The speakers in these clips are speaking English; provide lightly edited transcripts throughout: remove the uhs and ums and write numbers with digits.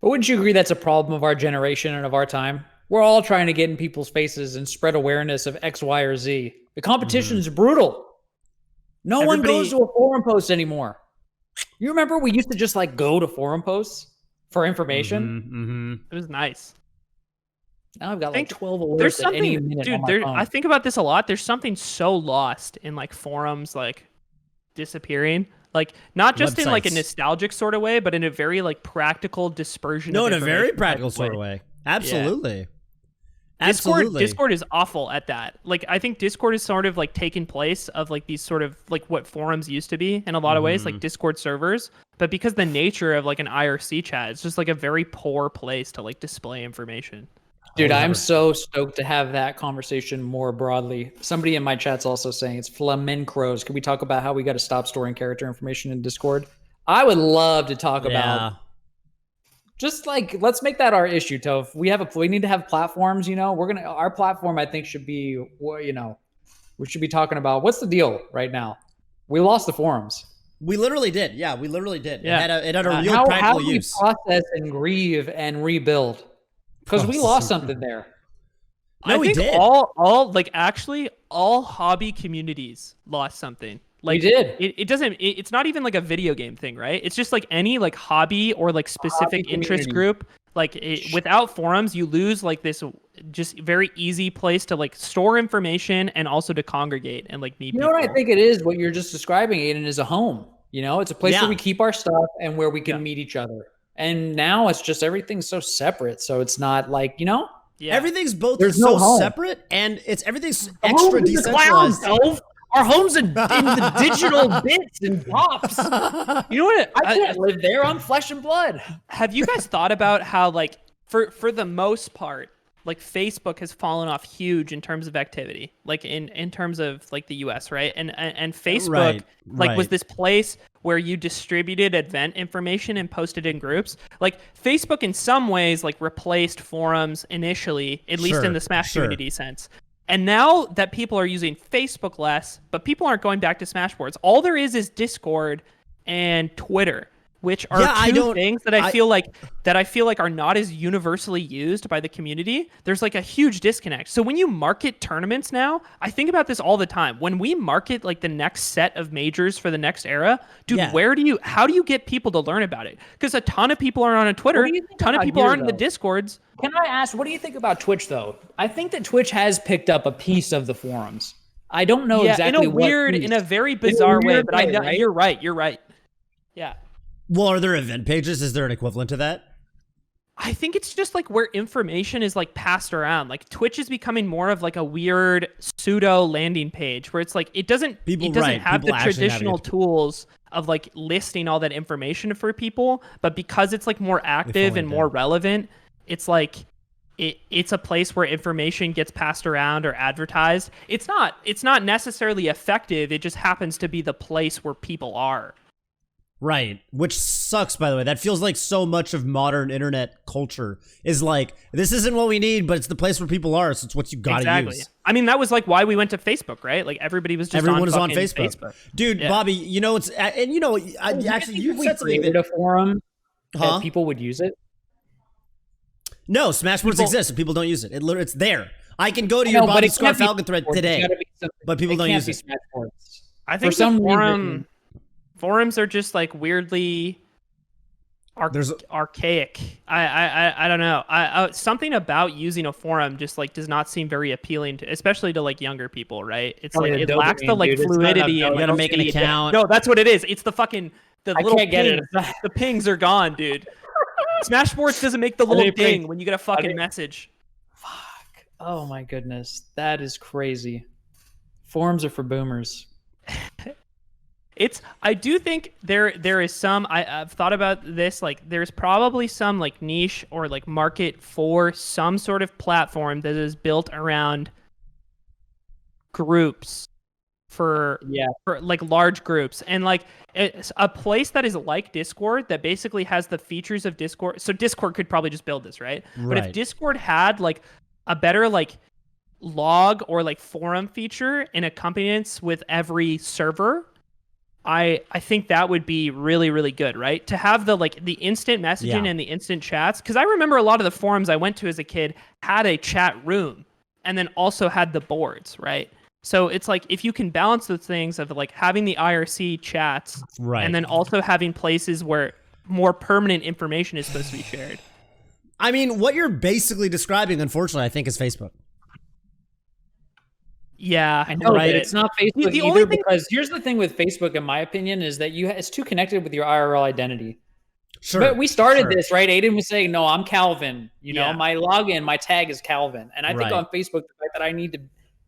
But wouldn't you agree that's a problem of our generation and of our time? We're all trying to get in people's faces and spread awareness of X, Y, or Z. The competition is brutal. No one goes to a forum post anymore. You remember we used to just like go to forum posts for information? It was nice. Now I've got like 12 alerts there's at any something, minute dude. on my phone. I think about this a lot. There's something so lost in like forums, like disappearing. Like not just in like a nostalgic sort of way, but in a very like practical dispersion. No, in a very practical sort of way. Absolutely. Yeah. Absolutely. Discord is awful at that. Like I think Discord is sort of like taken place of like these sort of like what forums used to be in a lot of ways, like Discord servers. But because the nature of like an IRC chat, it's just like a very poor place to like display information. Dude, I'm so stoked to have that conversation more broadly. Somebody in my chat's also saying it's flamencros. Can we talk about how we got to stop storing character information in Discord? I would love to talk about just like, let's make that our issue, Toph. We need to have platforms, you know, our platform, I think should be, you know, we should be talking about what's the deal right now. We lost the forums. We literally did. Yeah, we literally did. Yeah. It had a real practical use. How do we process and grieve and rebuild? Because we lost something there. No, I think all like actually all hobby communities lost something. Like we did. It's not even like a video game thing, right? It's just like any like hobby or like specific interest group. Like without forums, you lose like this just very easy place to like store information and also to congregate and like meet people. You know what I think it is? What you're just describing, Aiden, is a home. You know, it's a place where we keep our stuff and where we can meet each other. And now it's just everything's so separate. So it's not like, you know, everything's both separate and everything's extra decentralized. Our homes in the digital bits and pops. You know what? I can't live there. I'm flesh and blood. Have you guys thought about how like for the most part, like Facebook has fallen off huge in terms of activity, like in terms of like the US, right? And Facebook was this place where you distributed event information and posted in groups. Like Facebook in some ways like replaced forums initially, at least in the Smash community sense. And now that people are using Facebook less, but people aren't going back to Smashboards, all there is Discord and Twitter, which are two things that I feel like are not as universally used by the community. There's like a huge disconnect. So when you market tournaments now, I think about this all the time. When we market like the next set of majors for the next era, dude, how do you get people to learn about it? Because a ton of people aren't on Twitter, a ton of people aren't in the Discords. Can I ask, what do you think about Twitch though? I think that Twitch has picked up a piece of the forums. I don't know exactly in a very bizarre way, but you're right. Yeah. Well, are there event pages? Is there an equivalent to that? I think it's just like where information is like passed around. Like Twitch is becoming more of like a weird pseudo landing page where it's like it doesn't have the traditional tools of like listing all that information for people, but because it's like more active and more relevant, it's like it's a place where information gets passed around or advertised. It's not necessarily effective. It just happens to be the place where people are. Right, which sucks, by the way. That feels like so much of modern internet culture is like, this isn't what we need, but it's the place where people are, so it's what you gotta use. I mean, that was like why we went to Facebook, right? Like everybody was just on Facebook. Dude, Bobby, you know, it's, and you know, you said something a forum that people would use it. No, Smashboards exists and people don't use it. It's there. I can go to your Bobby Scar Falcon thread today, but people don't use it. I think the forum... Forums are just like weirdly archaic. I don't know. Something about using a forum just like does not seem very appealing to, especially to like younger people, right? It's like it lacks the like fluidity and you gotta make an account. No, that's what it is. It's the fucking little can't get it. The pings are gone, dude. Smashboards doesn't make the little ding when you get a fucking message. Fuck. Oh my goodness, that is crazy. Forums are for boomers. I do think there is some, I've thought about this, like there's probably some like niche or like market for some sort of platform that is built around groups for like large groups, and like it's a place that is like Discord that basically has the features of Discord. So Discord could probably just build this, right? But if Discord had like a better like log or like forum feature in accompanance with every server, I think that would be really, really good, right? To have the instant messaging and the instant chats. Because I remember a lot of the forums I went to as a kid had a chat room and then also had the boards, right? So it's like if you can balance those things of like having the IRC chats and then also having places where more permanent information is supposed to be shared. I mean, what you're basically describing, unfortunately, I think is Facebook. Yeah, I know, right? It's not Facebook either because here's the thing with Facebook, in my opinion, is that it's too connected with your IRL identity. Sure. But we started this, right? Aiden was saying, no, I'm Calvin. You know, my login, my tag is Calvin. And I think on Facebook, the fact that I need to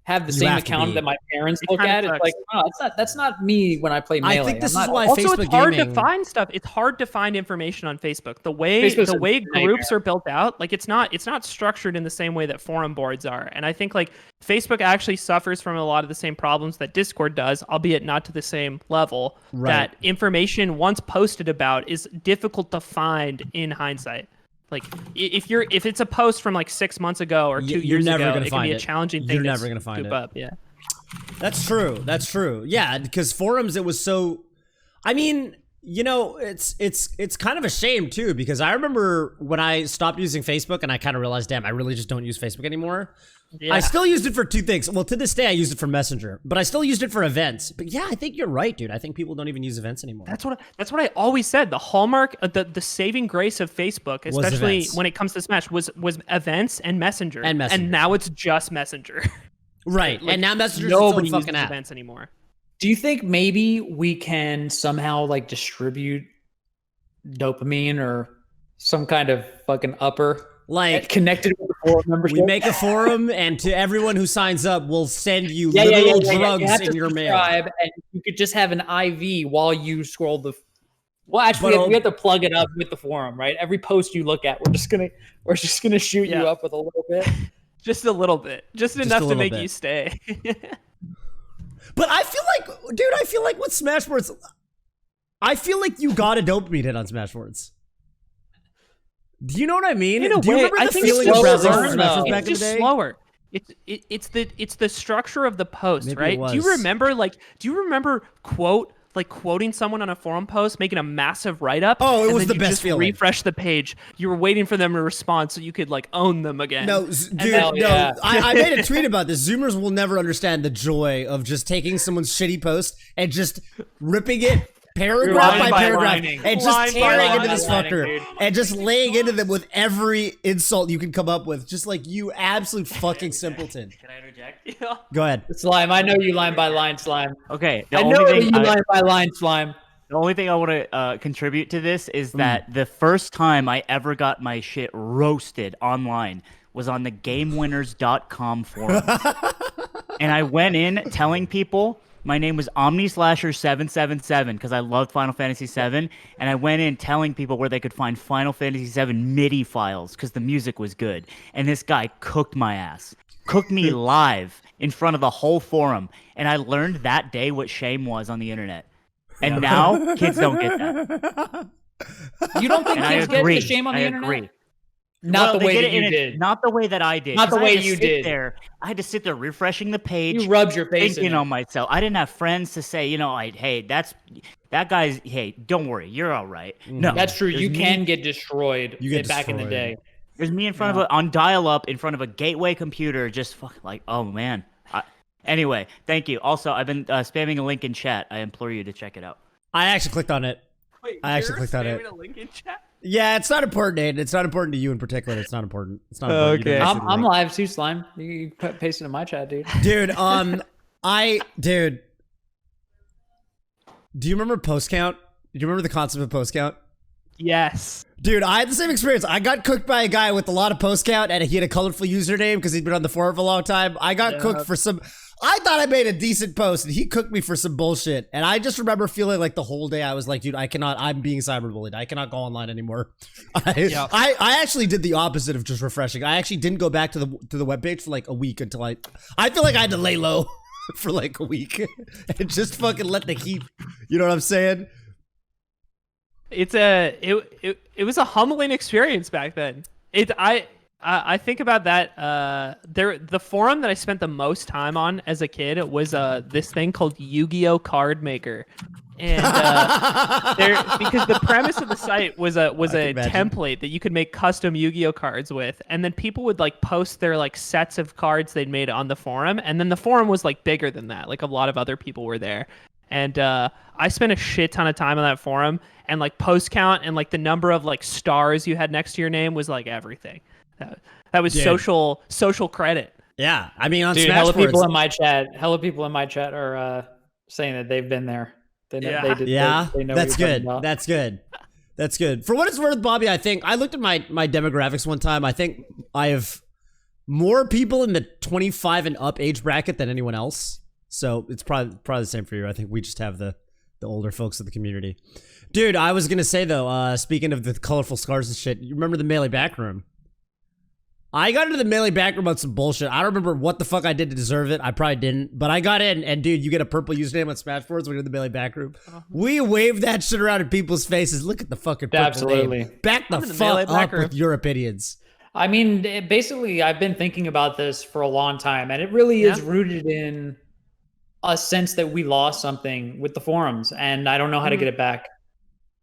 have the same account that my parents look at, it's like, oh, that's not me when I play Melee. I think this is why also, Facebook it's hard gaming... to find stuff. It's hard to find information on Facebook. The way groups are built out, like it's not structured in the same way that forum boards are. And I think like Facebook actually suffers from a lot of the same problems that Discord does, albeit not to the same level. That information once posted about is difficult to find in hindsight. Like if it's a post from like 6 months ago or 2 years ago, it can be a challenging thing. You're never gonna find it. Up. Yeah, that's true. That's true. Yeah, because forums, it was so. I mean, you know, it's kind of a shame too, because I remember when I stopped using Facebook and I kind of realized, damn, I really just don't use Facebook anymore. Yeah. I still used it for two things. Well, to this day, I use it for Messenger, but I still used it for events. But yeah, I think you're right, dude. I think people don't even use events anymore. That's what I always said. The hallmark, the saving grace of Facebook, especially when it comes to Smash, was events and Messenger. And now it's just Messenger. Right. Like, and now Messenger's nobody its own fucking uses app. events anymore. Do you think maybe we can somehow like distribute dopamine or some kind of fucking upper, like connected with the forum membership? We make a forum, and to everyone who signs up, we'll send you literal drugs in your mail. And you could just have an IV while you scroll the. Well, actually, we have to plug it up with the forum, right? Every post you look at, we're just gonna shoot you up with a little bit, just a little bit, just enough to make you stay. But I feel like with Smashboards, I feel like you got a dopamine hit on Smashboards. Do you know what I mean? In a Do you way, remember I the think feeling it's of browsing slower. Smashboards back It's in the just day? slower. It's the structure of the post, Maybe right? Do you remember quoting someone on a forum post, making a massive write-up? Oh, it was the best just feeling. Refresh the page. You were waiting for them to respond so you could like own them again. No, dude, I made a tweet about this. Zoomers will never understand the joy of just taking someone's shitty post and just ripping it paragraph by paragraph and just tearing into this fucker and just laying into them with every insult you can come up with. Just like, you absolute fucking simpleton. Can I interject? Yeah. Go ahead. Slime, I know you line by line, Slime. Okay. I know you line by line, Slime. The only thing I want to contribute to this is that the first time I ever got my shit roasted online was on the GameWinners.com forum. And I went in telling people my name was OmniSlasher777 because I loved Final Fantasy VII, and I went in telling people where they could find Final Fantasy VII MIDI files because the music was good. And this guy cooked my ass. Cooked me live in front of the whole forum. And I learned that day what shame was on the internet. And now kids don't get that. You don't think kids get the shame on the internet? Agree. Not the way that you did. Not the way that I did. Not the way you did. I had to sit there refreshing the page. You rubbed your face thinking on myself. I didn't have friends to say, hey, that guy's, hey, don't worry, you're all right. No, that's true. You can get destroyed back in the day. There's me in front of on dial-up in front of a gateway computer, just like, oh man. Anyway, thank you. Also, I've been spamming a link in chat. I implore you to check it out. I actually clicked on it. Wait, I actually clicked on it. A link in chat? Yeah, it's not important, Aiden. It's not important to you in particular. It's not important. It's not important. Okay. I'm live too, Slime. You paste it in my chat, dude. Dude, do you remember post count? Do you remember the concept of post count? Yes. Dude, I had the same experience. I got cooked by a guy with a lot of post count, and he had a colorful username because he'd been on the forum for a long time. I got cooked for some... I thought I made a decent post, and he cooked me for some bullshit. And I just remember feeling like the whole day I was like, dude, I'm being cyberbullied. I cannot go online anymore. I actually did the opposite of just refreshing. I actually didn't go back to the webpage for like a week until I feel like I had to lay low for like a week and just fucking let the heat, you know what I'm saying? It was a humbling experience back then. I I think about that. The forum that I spent the most time on as a kid was this thing called Yu-Gi-Oh Card Maker, and because the premise of the site was a template that you could make custom Yu-Gi-Oh cards with, and then people would like post their like sets of cards they'd made on the forum, and then the forum was like bigger than that. Like a lot of other people were there, and I spent a shit ton of time on that forum, and like post count and like the number of like stars you had next to your name was like everything. That was social credit. Yeah, I mean, on Dude, Smash hella Boards, people in my chat are saying that they've been there. They know, Yeah. they know that's what you're talking good. about. That's good. That's good. For what it's worth, Bobby, I think I looked at my demographics one time. I think I have more people in the 25 and up age bracket than anyone else. So it's probably the same for you. I think we just have the older folks of the community. Dude, I was gonna say though, speaking of the colorful scars and shit, you remember the Melee Backroom? I got into the Melee Backroom on some bullshit. I don't remember what the fuck I did to deserve it. I probably didn't, but I got in, and dude, you get a purple username on Smashboards when you're in the Melee Backroom. We waved that shit around in people's faces. Look at the fucking purple Absolutely. name. Back the I'm in the fuck Melee up Backroom. with your opinions. I mean, basically, I've been thinking about this for a long time, and it really is rooted in a sense that we lost something with the forums, and I don't know how to get it back.